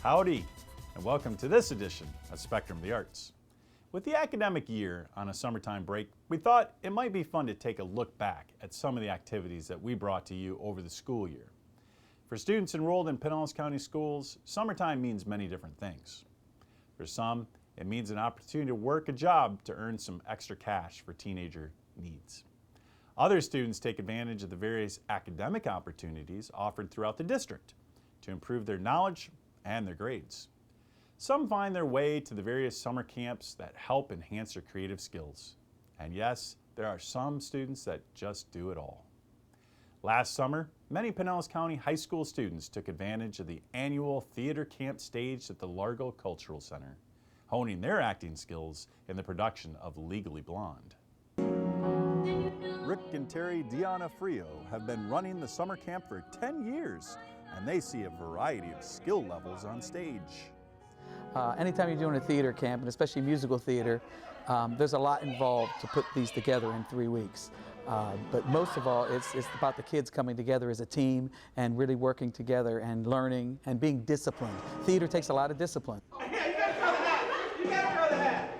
Howdy, and welcome to this edition of Spectrum of the Arts. With the academic year on a summertime break, we thought it might be fun to take a look back at some of the activities that we brought to you over the school year. For students enrolled in Pinellas County schools, summertime means many different things. For some, it means an opportunity to work a job to earn some extra cash for teenager needs. Other students take advantage of the various academic opportunities offered throughout the district to improve their knowledge and their grades. Some find their way to the various summer camps that help enhance their creative skills. And yes, there are some students that just do it all. Last summer, many Pinellas County high school students took advantage of the annual theater camp staged at the Largo Cultural Center, honing their acting skills in the production of Legally Blonde. Rick and Terri Frio have been running the summer camp for 10 years, and they see a variety of skill levels on stage. Anytime you're doing a theater camp, and especially musical theater, there's a lot involved to put these together in 3 weeks. But most of all, it's about the kids coming together as a team and really working together and learning and being disciplined. Theater takes a lot of discipline. Yeah, you gotta throw the hat! You gotta throw the hat!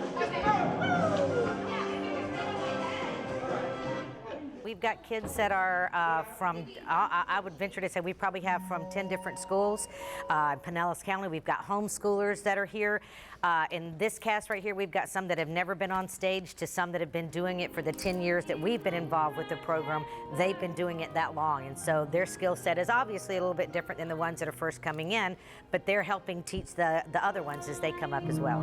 We've got kids that are from, I would venture to say we probably have from 10 different schools. Pinellas County, we've got homeschoolers that are here. In this cast right here, we've got some that have never been on stage to some that have been doing it for the 10 years that we've been involved with the program. They've been doing it that long, and so their skill set is obviously a little bit different than the ones that are first coming in, but they're helping teach the other ones as they come up as well.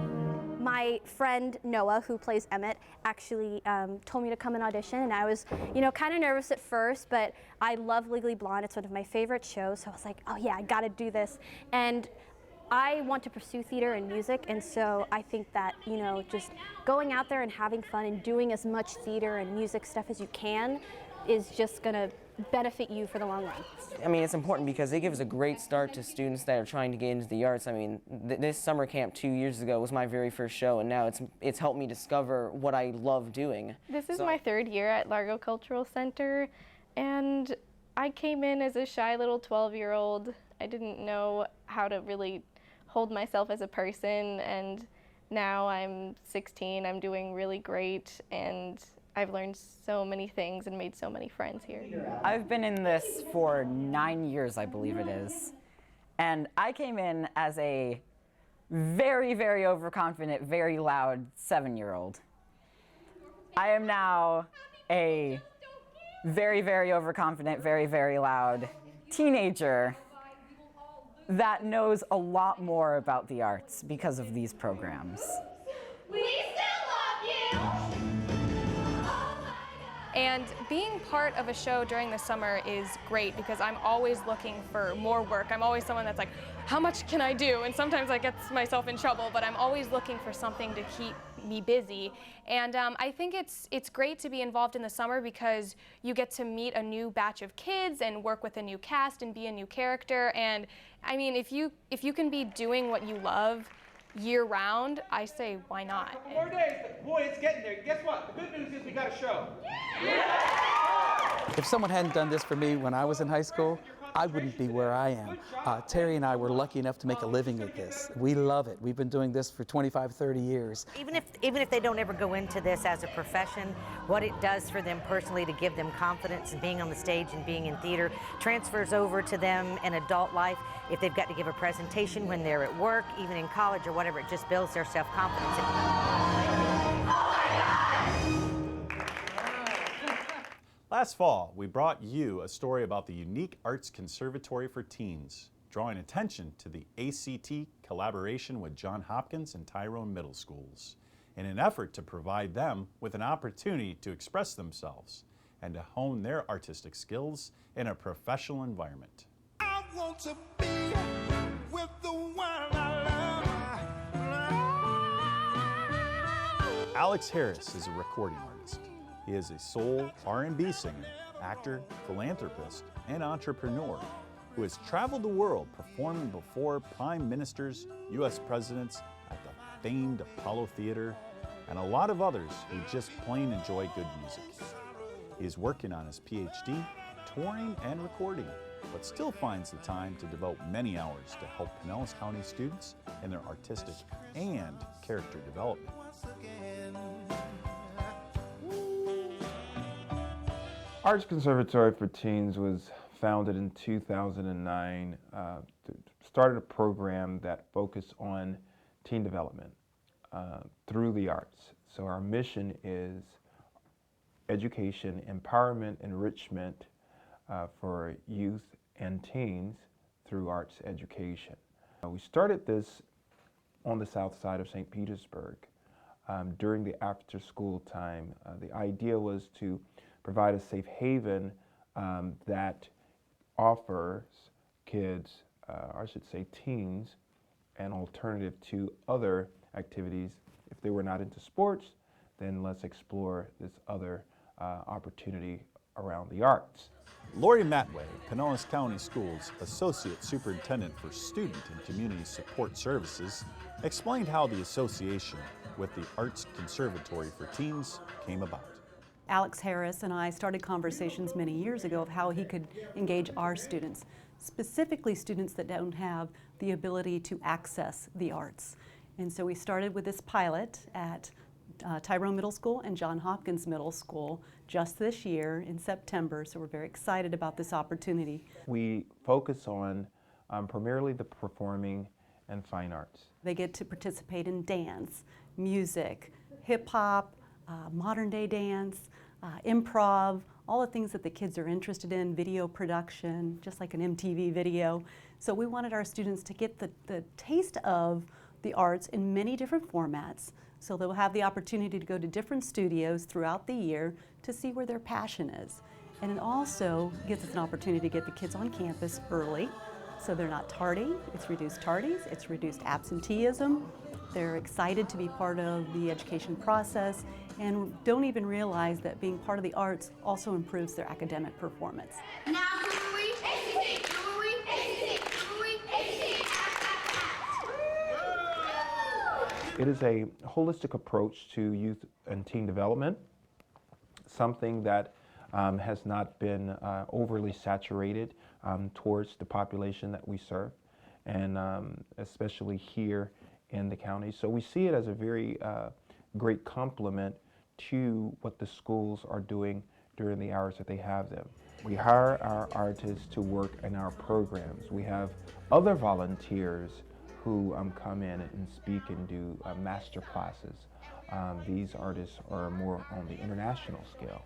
My friend Noah, who plays Emmett, actually told me to come and audition, and I was, kind of nervous at first, but I love Legally Blonde. It's one of my favorite shows, so I was like, oh yeah, I gotta do this. And I want to pursue theater and music, and so I think that, just going out there and having fun and doing as much theater and music stuff as you can is just gonna benefit you for the long run. I mean, it's important because it gives a great start to students that are trying to get into the arts. I mean, this summer camp 2 years ago was my very first show, and now it's helped me discover what I love doing. This is my 3rd year at Largo Cultural Center, and I came in as a shy little 12-year-old. I didn't know how to really hold myself as a person, and now I'm 16. I'm doing really great, and I've learned so many things and made so many friends here. I've been in this for 9 years, I believe it is. And I came in as a very, very overconfident, very loud 7-year-old. I am now a very, very overconfident, very, very loud teenager that knows a lot more about the arts because of these programs. We still love you! And being part of a show during the summer is great because I'm always looking for more work. I'm always someone that's like, how much can I do? And sometimes I get myself in trouble, but I'm always looking for something to keep me busy. And I think it's great to be involved in the summer because you get to meet a new batch of kids and work with a new cast and be a new character. And I mean, if you can be doing what you love year-round, I say, why not? 4 days, but boy, it's getting there. Guess what? The good news is we got a show. If someone hadn't done this for me when I was in high school, I wouldn't be where I am. Terri and I were lucky enough to make a living at this. We love it. We've been doing this for 25, 30 years. Even if they don't ever go into this as a profession, what it does for them personally to give them confidence in being on the stage and being in theater transfers over to them in adult life. If they've got to give a presentation when they're at work, even in college or whatever, it just builds their self-confidence. Last fall, we brought you a story about the unique Arts Conservatory for Teens, drawing attention to the ACT collaboration with Johns Hopkins and Tyrone middle schools, in an effort to provide them with an opportunity to express themselves and to hone their artistic skills in a professional environment. I want to be with the one I love. Alex Harris is a recording artist. He is a soul R&B singer, actor, philanthropist, and entrepreneur who has traveled the world performing before prime ministers, U.S. presidents, at the famed Apollo Theater, and a lot of others who just plain enjoy good music. He is working on his PhD, touring and recording. but still finds the time to devote many hours to help Pinellas County students in their artistic and character development. Arts Conservatory for Teens was founded in 2009, started a program that focused on teen development through the arts. So our mission is education, empowerment, enrichment for youth and teens through arts education. We started this on the south side of St. Petersburg during the after-school time. The idea was to provide a safe haven that offers kids, or I should say teens, an alternative to other activities. If they were not into sports, then let's explore this other opportunity around the arts. Lori Matway, Pinellas County Schools Associate Superintendent for Student and Community Support Services, explained how the association with the Arts Conservatory for Teens came about. Alex Harris and I started conversations many years ago of how he could engage our students, specifically students that don't have the ability to access the arts. And so we started with this pilot at Tyrone Middle School and John Hopkins Middle School just this year in September, so we're very excited about this opportunity. We focus on primarily the performing and fine arts. They get to participate in dance, music, hip-hop, modern day dance, improv, all the things that the kids are interested in, video production, just like an MTV video. So we wanted our students to get the taste of the arts in many different formats, so they'll have the opportunity to go to different studios throughout the year to see where their passion is. And it also gives us an opportunity to get the kids on campus early, so they're not tardy. It's reduced tardies, it's reduced absenteeism. They're excited to be part of the education process and don't even realize that being part of the arts also improves their academic performance. Now who are we? Who are we? Who are we? It is a holistic approach to youth and teen development, something that has not been overly saturated towards the population that we serve, and especially here in the county. So we see it as a very great complement to what the schools are doing during the hours that they have them. We hire our artists to work in our programs. We have other volunteers who come in and speak and do master classes. These artists are more on the international scale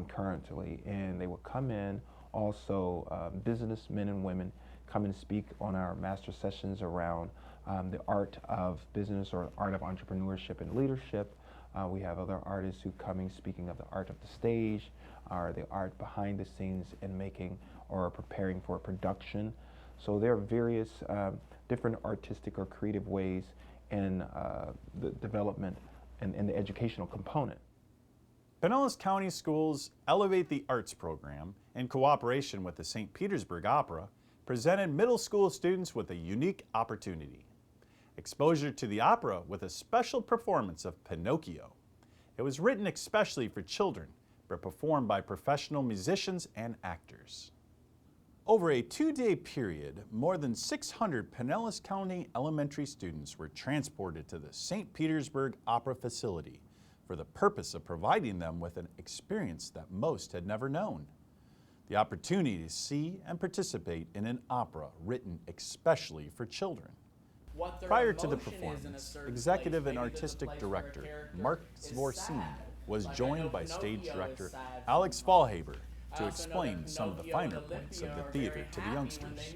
currently, and they will come in. Also, businessmen and women come and speak on our master sessions around the art of business or art of entrepreneurship and leadership. We have other artists who come in speaking of the art of the stage, or the art behind the scenes in making or preparing for a production. So there are various different artistic or creative ways in the development and the educational component. Pinellas County Schools Elevate the Arts program, in cooperation with the St. Petersburg Opera, presented middle school students with a unique opportunity. Exposure to the opera with a special performance of Pinocchio. It was written especially for children, but performed by professional musicians and actors. Over a 2-day period, more than 600 Pinellas County elementary students were transported to the St. Petersburg Opera facility for the purpose of providing them with an experience that most had never known. The opportunity to see and participate in an opera written especially for children. Prior to the performance, Executive and Artistic Director Mark Zvorsini was joined by Stage Director Alex Fullahee to explain some of the finer points of the theater to the youngsters.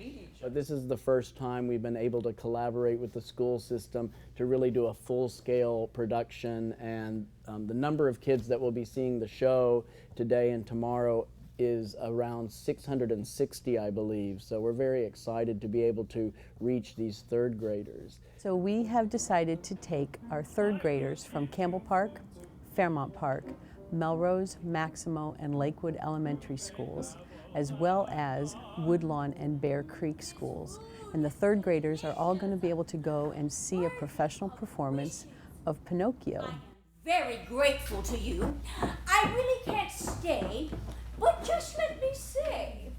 This is the first time we've been able to collaborate with the school system to really do a full-scale production, and the number of kids that will be seeing the show today and tomorrow is around 660, I believe. So we're very excited to be able to reach these third graders. So we have decided to take our third graders from Campbell Park, Fairmont Park, Melrose, Maximo, and Lakewood Elementary schools, as well as Woodlawn and Bear Creek schools. And the third graders are all going to be able to go and see a professional performance of Pinocchio. Very grateful to you. I really can't stay, but just let me say,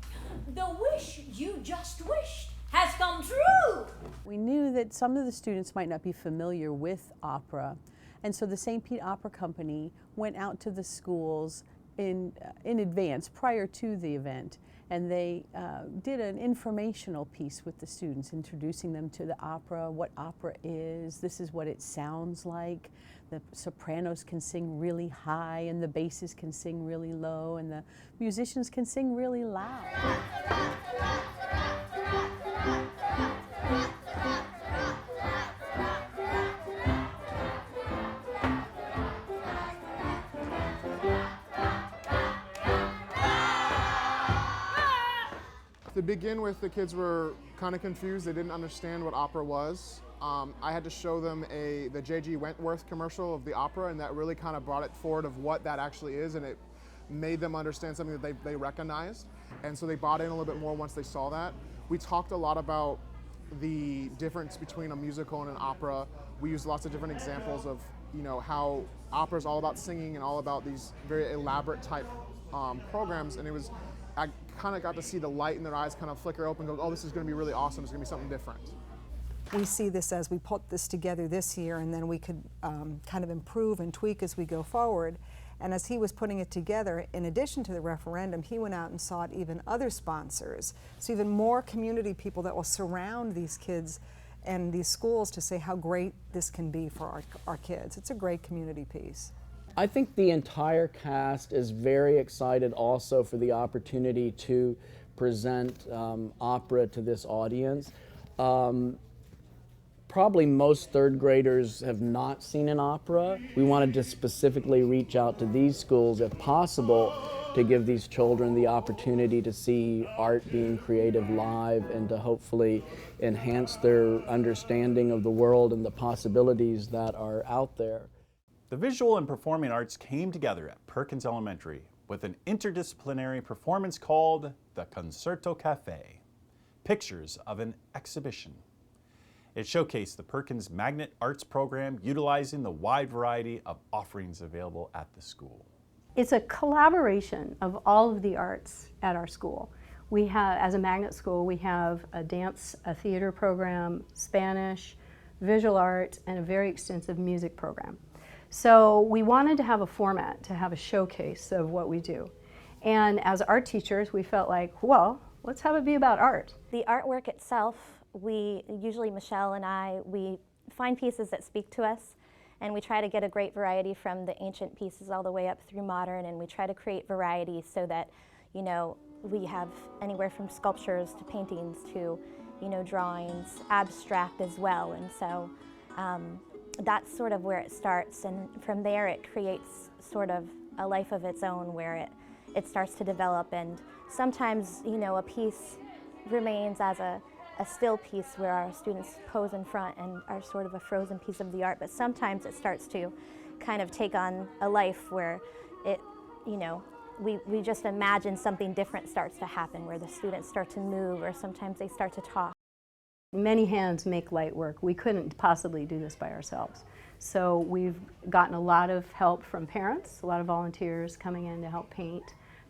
The wish you just wished has come true. We knew that some of the students might not be familiar with opera, and so the St. Pete Opera Company went out to the schools in advance, prior to the event, and they did an informational piece with the students, introducing them to the opera, what opera is, this is what it sounds like. The sopranos can sing really high, and the basses can sing really low, and the musicians can sing really loud. To begin with, the kids were kind of confused. They didn't understand what opera was. I had to show them the J.G. Wentworth commercial of the opera, and that really kind of brought it forward of what that actually is, and it made them understand something that they recognized. And so they bought in a little bit more once they saw that. We talked a lot about the difference between a musical and an opera. We used lots of different examples of, how opera is all about singing and all about these very elaborate type programs, and I kind of got to see the light in their eyes kind of flicker open and go, oh, this is going to be really awesome, it's going to be something different. We see this as we put this together this year, and then we could kind of improve and tweak as we go forward. And as he was putting it together, in addition to the referendum, he went out and sought even other sponsors, so even more community people that will surround these kids and these schools to say how great this can be for our kids. It's a great community piece. I think the entire cast is very excited also for the opportunity to present opera to this audience. Probably most third graders have not seen an opera. We wanted to specifically reach out to these schools, if possible, to give these children the opportunity to see art being created live and to hopefully enhance their understanding of the world and the possibilities that are out there. The visual and performing arts came together at Perkins Elementary with an interdisciplinary performance called the Concerto Cafe, Pictures of an Exhibition. It showcased the Perkins Magnet Arts program utilizing the wide variety of offerings available at the school. It's a collaboration of all of the arts at our school. We have, as a magnet school, we have a dance, a theater program, Spanish, visual art, and a very extensive music program. So we wanted to have a format, to have a showcase of what we do. And as art teachers, we felt like, well, let's have it be about art. The artwork itself, usually Michelle and I, we find pieces that speak to us, and we try to get a great variety from the ancient pieces all the way up through modern, and we try to create variety so that, we have anywhere from sculptures to paintings to, drawings, abstract as well. And so that's sort of where it starts, and from there it creates sort of a life of its own where it starts to develop. And sometimes, a piece remains as a still piece where our students pose in front and are sort of a frozen piece of the art, but sometimes it starts to kind of take on a life where it, we just imagine something different starts to happen, where the students start to move, or sometimes they start to talk. Many hands make light work. We couldn't possibly do this by ourselves. So we've gotten a lot of help from parents, a lot of volunteers coming in to help paint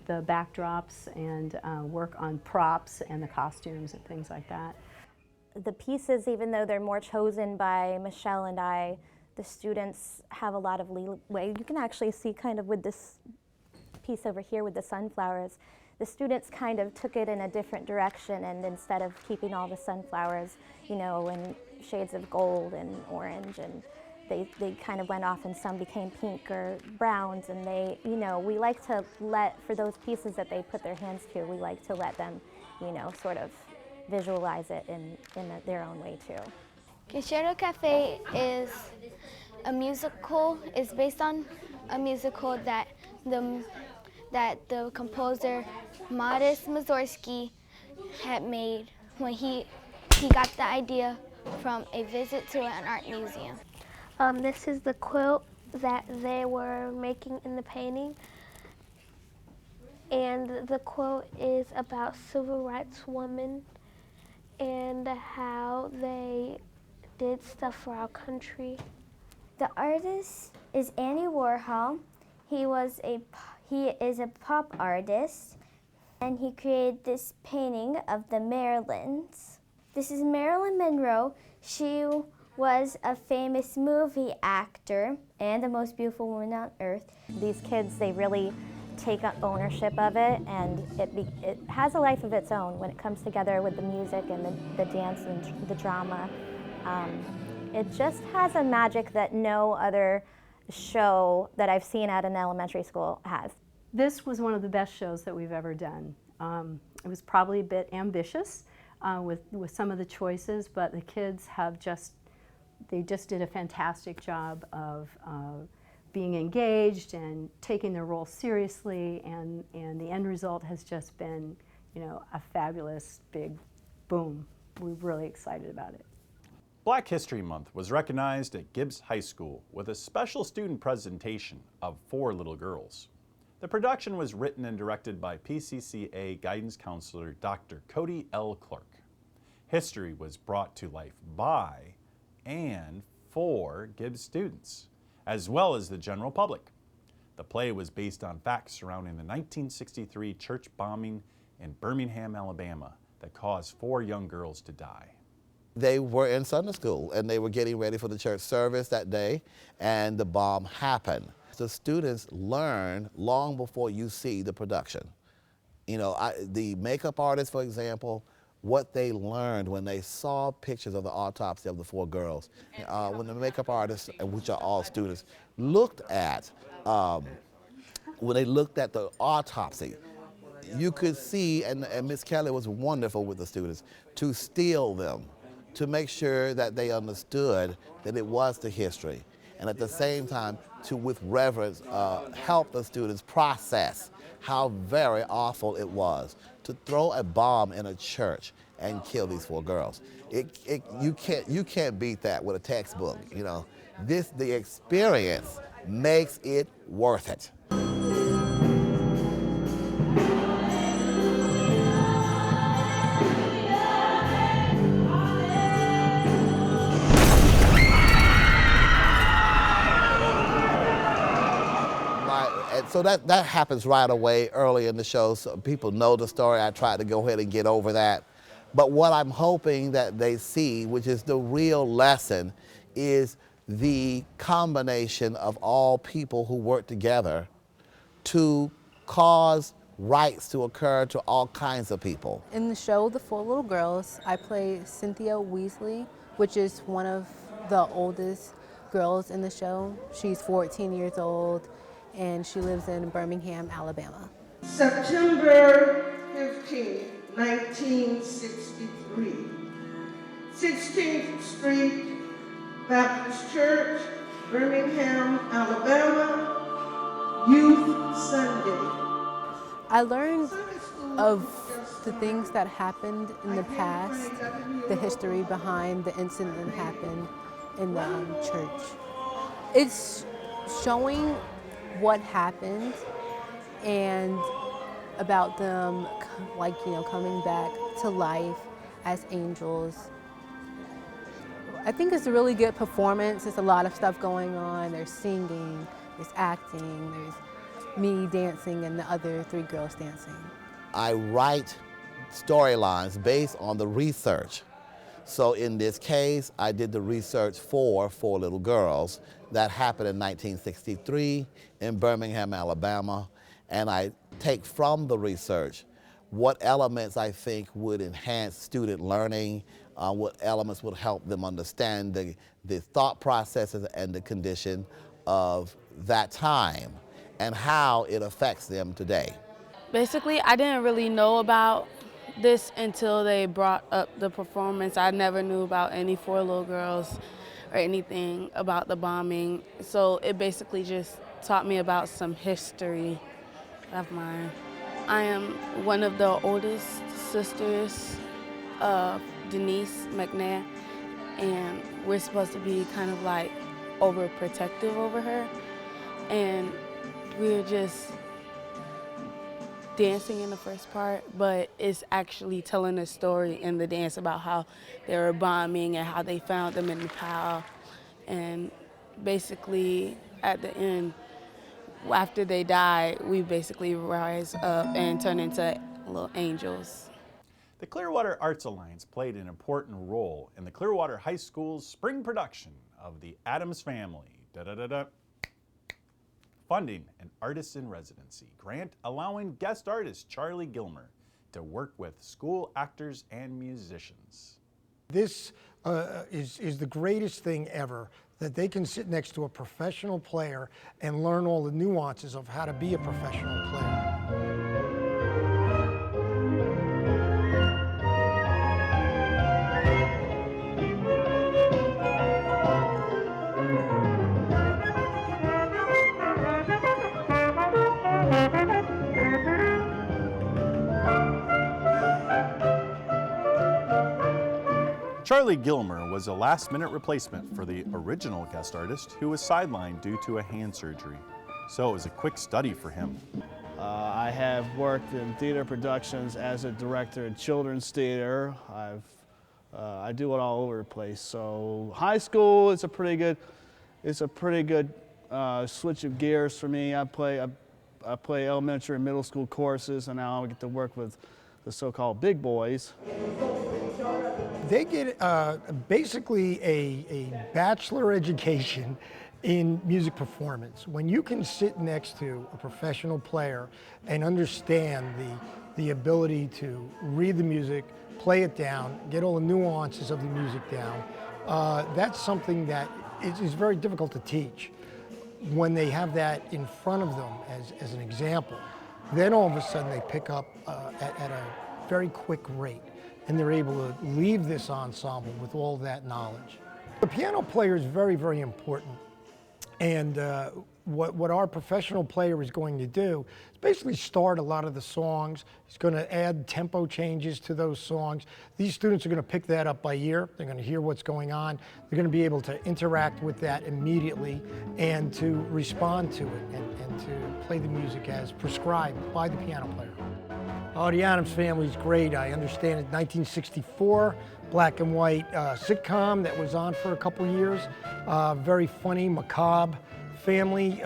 the backdrops and work on props and the costumes and things like that. The pieces, even though they're more chosen by Michelle and I, the students have a lot of leeway. You can actually see kind of with this piece over here with the sunflowers, the students kind of took it in a different direction, and instead of keeping all the sunflowers, in shades of gold and orange, and they kind of went off, and some became pink or browns, and we like to for those pieces that they put their hands to, we like to let them, sort of visualize it in their own way too. Concerto Cafe is based on a musical that the composer Modest Mussorgsky had made when he got the idea from a visit to an art museum. This is the quilt that they were making in the painting, and the quilt is about civil rights women and how they did stuff for our country. The artist is Andy Warhol. He is a pop artist, And he created this painting of the Marilyns. This is Marilyn Monroe. She was a famous movie actor and the most beautiful woman on earth. These kids, they really take ownership of it, and it has a life of its own when it comes together with the music and the dance and the drama. It just has a magic that no other show that I've seen at an elementary school has. This was one of the best shows that we've ever done. It was probably a bit ambitious with some of the choices, but the kids have they just did a fantastic job of being engaged and taking their role seriously, and the end result has just been, a fabulous big boom. We're really excited about it. Black History Month was recognized at Gibbs High School with a special student presentation of 4 little girls. The production was written and directed by PCCA guidance counselor Dr. Cody L. Clark. History was brought to life by and for Gibbs students, as well as the general public. The play was based on facts surrounding the 1963 church bombing in Birmingham, Alabama, that caused 4 young girls to die. They were in Sunday school and they were getting ready for the church service that day, and the bomb happened. The students learn long before you see the production. The makeup artists, for example, what they learned when they saw pictures of the autopsy of the 4 girls. When the makeup artists, which are all students, looked at, when they looked at the autopsy, you could see, and Miss Kelly was wonderful with the students, to still them, to make sure that they understood that it was the history. And at the same time, to with reverence, help the students process how very awful it was to throw a bomb in a church and kill these 4 girls. You can't beat that with a textbook. The experience makes it worth it. So that happens right away early in the show, so people know the story. I tried to go ahead and get over that. But what I'm hoping that they see, which is the real lesson, is the combination of all people who work together to cause rights to occur to all kinds of people. In the show, The 4 Little Girls, I play Cynthia Wesley, which is one of the oldest girls in the show. She's 14 years old, and she lives in Birmingham, Alabama. September 15, 1963, 16th Street Baptist Church, Birmingham, Alabama, Youth Sunday. I learned of the things that happened in the past, the history behind the incident that happened in the church. It's showing what happened and about them, coming back to life as angels. I think it's a really good performance. There's a lot of stuff going on. There's singing, there's acting, there's me dancing and the other 3 girls dancing. I write storylines based on the research. So in this case, I did the research for 4 Little Girls that happened in 1963 in Birmingham, Alabama, and I take from the research what elements I think would enhance student learning, what elements would help them understand the thought processes and the condition of that time and how it affects them today. Basically, I didn't really know about this until they brought up the performance. I never knew about any 4 Little Girls or anything about the bombing. So it basically just taught me about some history of mine. I am one of the oldest sisters of Denise McNair, and we're supposed to be kind of like overprotective over her. And we were just dancing in the first part, but it's actually telling a story in the dance about how they were bombing and how they found them in the pile. And basically, at the end, after they die, we basically rise up and turn into little angels. The Clearwater Arts Alliance played an important role in the Clearwater High School's spring production of the Addams Family. Funding an Artist in Residency grant allowing guest artist Charlie Gilmer to work with school actors and musicians. This is the greatest thing ever, that they can sit next to a professional player and learn all the nuances of how to be a professional player. Charlie Gilmer was a last-minute replacement for the original guest artist who was sidelined due to a hand surgery. So it was a quick study for him. I have worked in theater productions as a director in children's theater. I do it all over the place. So high school is a pretty good switch of gears for me. I play elementary and middle school courses, and now I get to work with the so-called big boys. They get basically a bachelor education in music performance. When you can sit next to a professional player and understand the ability to read the music, play it down, get all the nuances of the music down, that's something that is very difficult to teach. When they have that in front of them as an example, then all of a sudden they pick up at a very quick rate, and they're able to leave this ensemble with all that knowledge. The piano player is very, very important. And what our professional player is going to do is basically start a lot of the songs. He's going to add tempo changes to those songs. These students are going to pick that up by ear. They're going to hear what's going on. They're going to be able to interact with that immediately and to respond to it and to play the music as prescribed by the piano player. Oh, the Addams Family is great. I understand it. 1964, black and white sitcom that was on for a couple years. Very funny, macabre family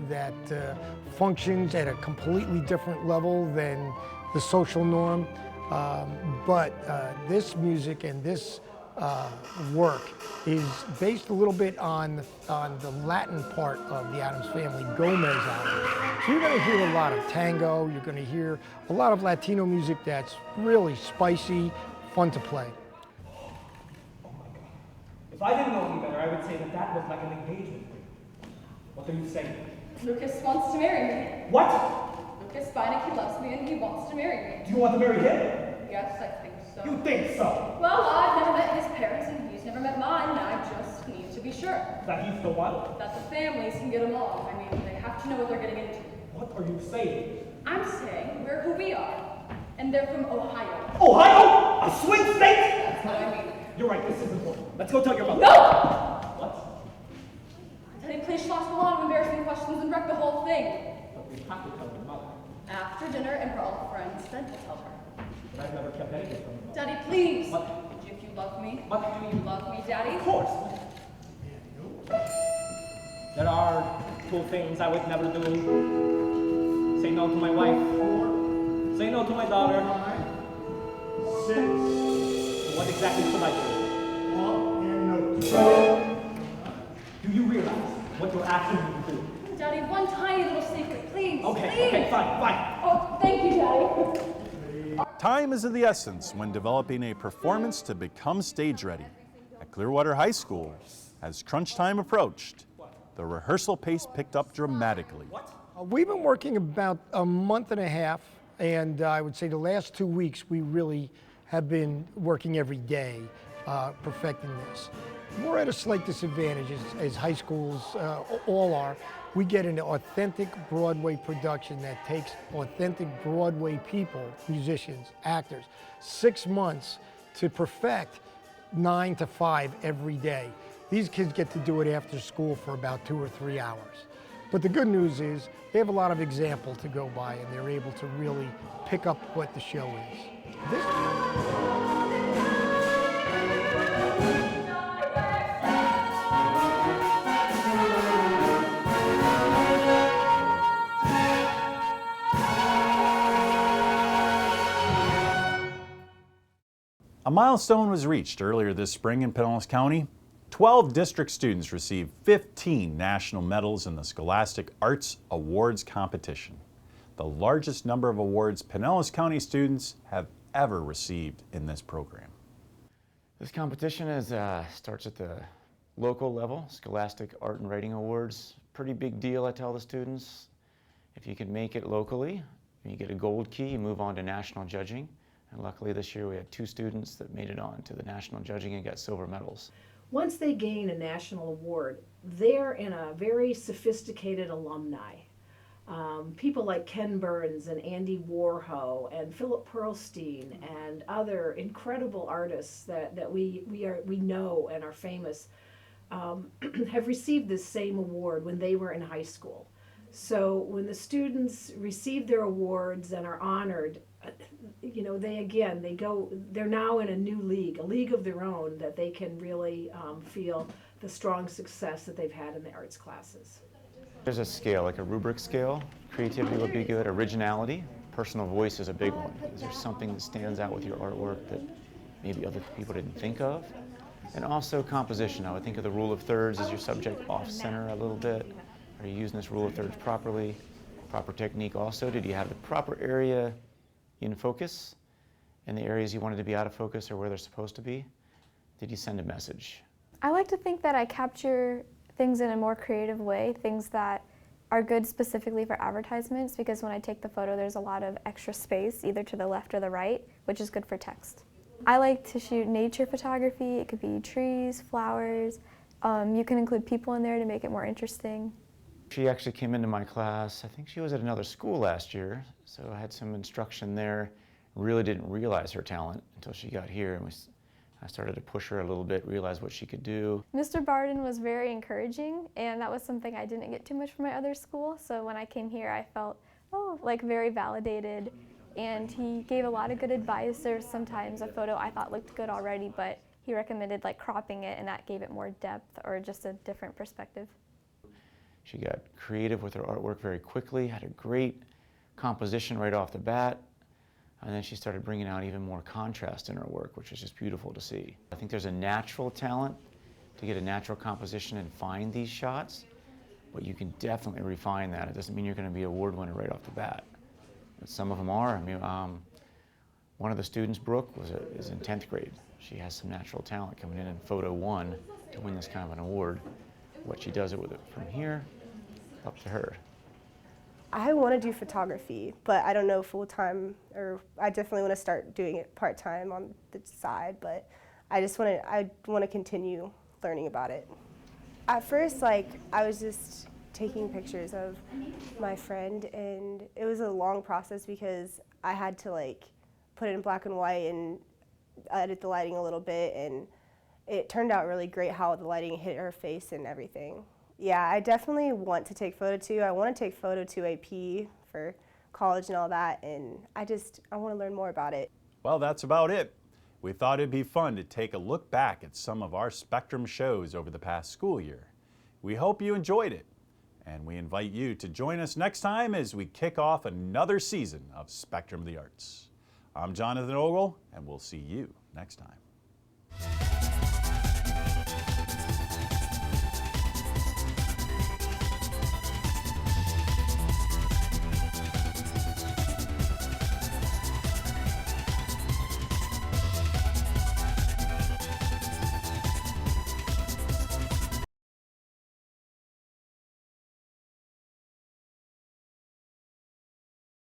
that functions at a completely different level than the social norm. But this music and this work is based a little bit on the Latin part of the Addams Family, Gomez album. So you're going to hear a lot of tango, you're going to hear a lot of Latino music that's really spicy, fun to play. If I didn't know any better, I would say that looked like an engagement ring. What are you saying? Lucas wants to marry me. What? Lucas Beinecke loves me and he wants to marry me. Do you want to marry him? Yes, I think so. You think so? Well, I've never met his parents and he's never met mine, and I just need to be sure. That he's the what? That the families can get along. I mean, they have to know what they're getting into. What are you saying? I'm saying we're who we are, and they're from Ohio. Ohio? A swing state? That's what I mean. You're right, this is important. Let's go tell your mother. No! What? Teddy, please, she'll ask a lot of embarrassing questions and wreck the whole thing. But we have to tell your mother. After dinner and for all friends, then we'll tell her. But I've never kept anything from you. Daddy, please. What? If you love me. What? Do you love me, Daddy? Of course. There are two things I would never do. Say no to my wife. Say no to my daughter. 6. What exactly should I do? Do you realize what you're asking me to do? Daddy, one tiny little secret, please. Okay, please. okay, fine. Oh, thank you, Daddy. Time is of the essence when developing a performance to become stage ready. At Clearwater High School, as crunch time approached, the rehearsal pace picked up dramatically. We've been working about a month and a half, and I would say the last 2 weeks we really have been working every day perfecting this. We're at a slight disadvantage as high schools all are. We get an authentic Broadway production that takes authentic Broadway people, musicians, actors, 6 months to perfect 9 to 5 every day. These kids get to do it after school for about 2 or 3 hours. But the good news is they have a lot of example to go by, and they're able to really pick up what the show is. milestone was reached earlier this spring in Pinellas County. 12 district students received 15 national medals in the Scholastic Arts Awards competition, the largest number of awards Pinellas County students have ever received in this program. This competition starts at the local level, Scholastic Art and Writing Awards. Pretty big deal, I tell the students. If you can make it locally, you get a gold key, you move on to national judging. And luckily this year we had 2 students that made it on to the national judging and got silver medals. Once they gain a national award, they're in a very sophisticated alumni. People like Ken Burns and Andy Warhol and Philip Pearlstein and other incredible artists that we know and are famous have received this same award when they were in high school. So when the students receive their awards and are honored, you know, they're now in a new league, a league of their own, that they can really feel the strong success that they've had in the arts classes. There's a scale, like a rubric scale. Creativity would be good. Originality, personal voice is a big one. Is there something that stands out with your artwork that maybe other people didn't think of? And also composition. I would think of the rule of thirds as your subject off center a little bit. Are you using this rule of thirds properly? Proper technique also. Did you have the proper area in focus and the areas you wanted to be out of focus or where they're supposed to be? Did you send a message? I like to think that I capture things in a more creative way, things that are good specifically for advertisements, because when I take the photo there's a lot of extra space either to the left or the right, which is good for text. I like to shoot nature photography. It could be trees, flowers. You can include people in there to make it more interesting. She actually came into my class, I think she was at another school last year, so I had some instruction there. Really didn't realize her talent until she got here, and I started to push her a little bit, realize what she could do. Mr. Barden was very encouraging, and that was something I didn't get too much from my other school, so when I came here I felt, like very validated, and he gave a lot of good advice. There's sometimes a photo I thought looked good already, but he recommended like cropping it, and that gave it more depth or just a different perspective. She got creative with her artwork very quickly, had a great composition right off the bat, and then she started bringing out even more contrast in her work, which is just beautiful to see. I think there's a natural talent to get a natural composition and find these shots, but you can definitely refine that. It doesn't mean you're going to be an award winner right off the bat. But some of them are. I mean, one of the students, Brooke, is in 10th grade. She has some natural talent coming in photo 1 to win this kind of an award. What she does with it from here, up to her. I want to do photography, but I don't know full-time, or I definitely want to start doing it part-time on the side, but I want to continue learning about it. At first, I was just taking pictures of my friend, and it was a long process because I had to put it in black and white and edit the lighting a little bit, and it turned out really great how the lighting hit her face and everything. Yeah, I definitely want to take photo 2. I want to take photo 2 AP for college and all that, and I want to learn more about it. Well, that's about it. We thought it'd be fun to take a look back at some of our Spectrum shows over the past school year. We hope you enjoyed it, and we invite you to join us next time as we kick off another season of Spectrum of the Arts. I'm Jonathan Ogle, and we'll see you next time.